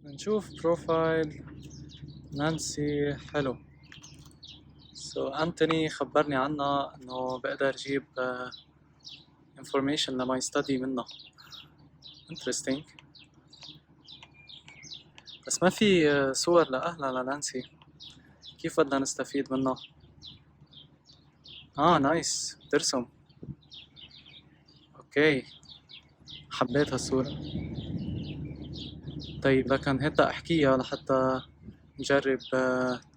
نشوف بروفايل نانسي حلو. أنتوني خبرني عنها إنه بقدر جيب information لما يستدي منها. interesting. بس ما في صور لأهلها لنانسي، كيف بدنا نستفيد منها؟ نايس، بترسم. اوكي، حبيت هالصورة. طيب لكن هدا احكيها لحتى نجرب،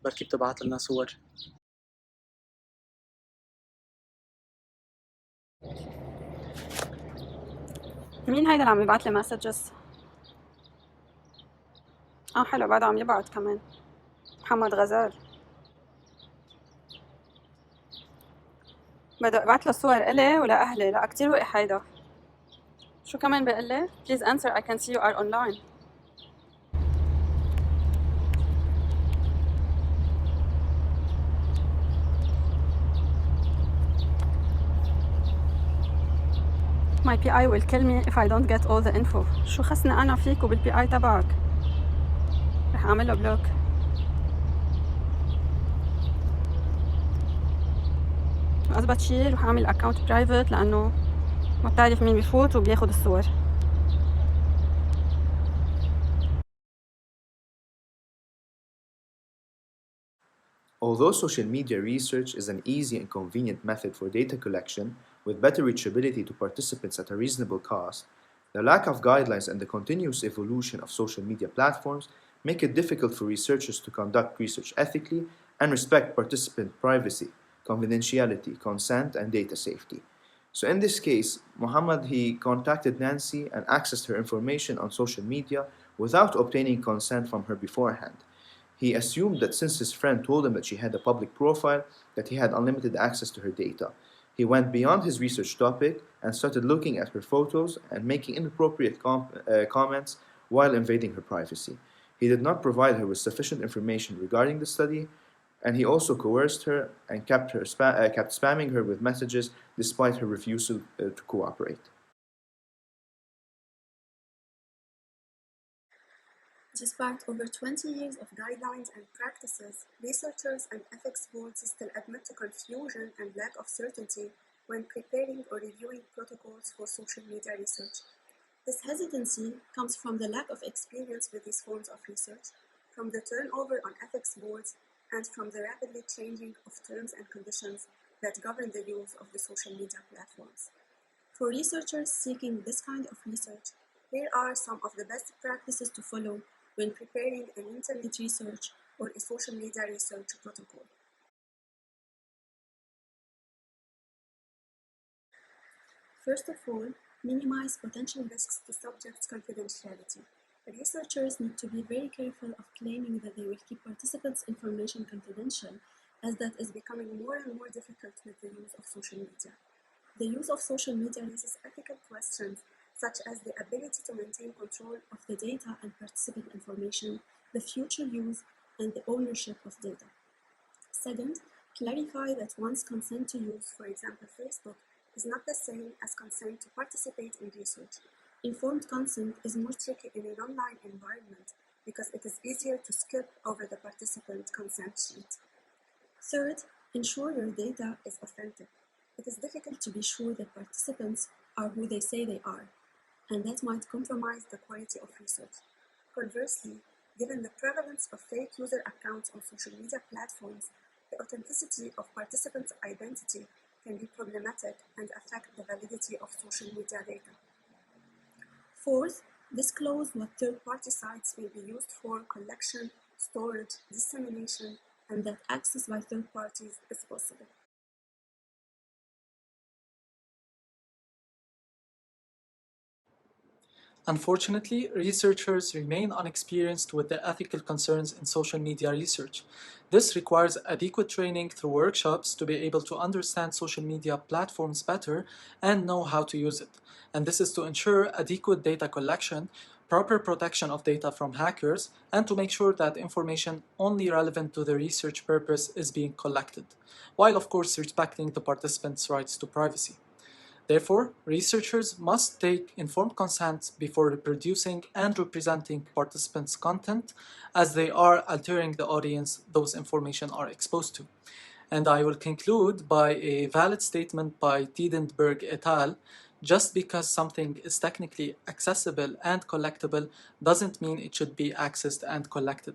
بركي بتبعت لنا صور. مين هيدا اللي عم يبعت لي مسجز؟ حلو، بعده عم يبعت كمان. محمد غزال. بدي ابعت له صور الي ولا اهلي؟ لا كتير وقح هيدا. شو كمان بقول لي؟ Please answer, I can see you are online. My PI will kill me if I don't get all the info. شو خصني انا فيك وبالبي اي تبعك؟ رح اعمل له بلوك. اثبت شي رح اعمل اكونت برايفت لانه ما بتعرف مين بيفوت وبياخد الصور. Although social media research is an easy and convenient method for data collection with better reachability to participants at a reasonable cost, the lack of guidelines and the continuous evolution of social media platforms make it difficult for researchers to conduct research ethically and respect participant privacy, confidentiality, consent, and data safety. So in this case, Mohamad he contacted Nancy and accessed her information on social media without obtaining consent from her beforehand. He assumed that since his friend told him that she had a public profile, that he had unlimited access to her data. He went beyond his research topic and started looking at her photos and making inappropriate comments while invading her privacy. He did not provide her with sufficient information regarding the study, and he also coerced her and kept spamming her with messages despite her refusal to cooperate. Despite over 20 years of guidelines and practices, researchers and ethics boards still admit to confusion and lack of certainty when preparing or reviewing protocols for social media research. This hesitancy comes from the lack of experience with these forms of research, from the turnover on ethics boards, and from the rapidly changing of terms and conditions that govern the use of the social media platforms. For researchers seeking this kind of research, here are some of the best practices to follow when preparing an internet research or a social media research protocol. First of all, minimize potential risks to subjects' confidentiality. Researchers need to be very careful of claiming that they will keep participants' information confidential, as that is becoming more and more difficult with the use of social media. The use of social media raises ethical questions such as the ability to maintain control of the data and participant information, the future use, and the ownership of data. Second, clarify that one's consent to use, for example, Facebook, is not the same as consent to participate in research. Informed consent is more tricky in an online environment because it is easier to skip over the participant consent sheet. Third, ensure your data is authentic. It is difficult to be sure that participants are who they say they are, and that might compromise the quality of research. Conversely, given the prevalence of fake user accounts on social media platforms, the authenticity of participants' identity can be problematic and affect the validity of social media data. Fourth, disclose what third-party sites will be used for collection, storage, dissemination, and that access by third parties is possible. Unfortunately, researchers remain unexperienced with the ethical concerns in social media research. This requires adequate training through workshops to be able to understand social media platforms better and know how to use it. And this is to ensure adequate data collection, proper protection of data from hackers, and to make sure that information only relevant to the research purpose is being collected, while of course respecting the participants' rights to privacy. Therefore, researchers must take informed consent before reproducing and representing participants' content, as they are altering the audience those information are exposed to. And I will conclude by a valid statement by Tiedenberg et al. Just because something is technically accessible and collectible doesn't mean it should be accessed and collected.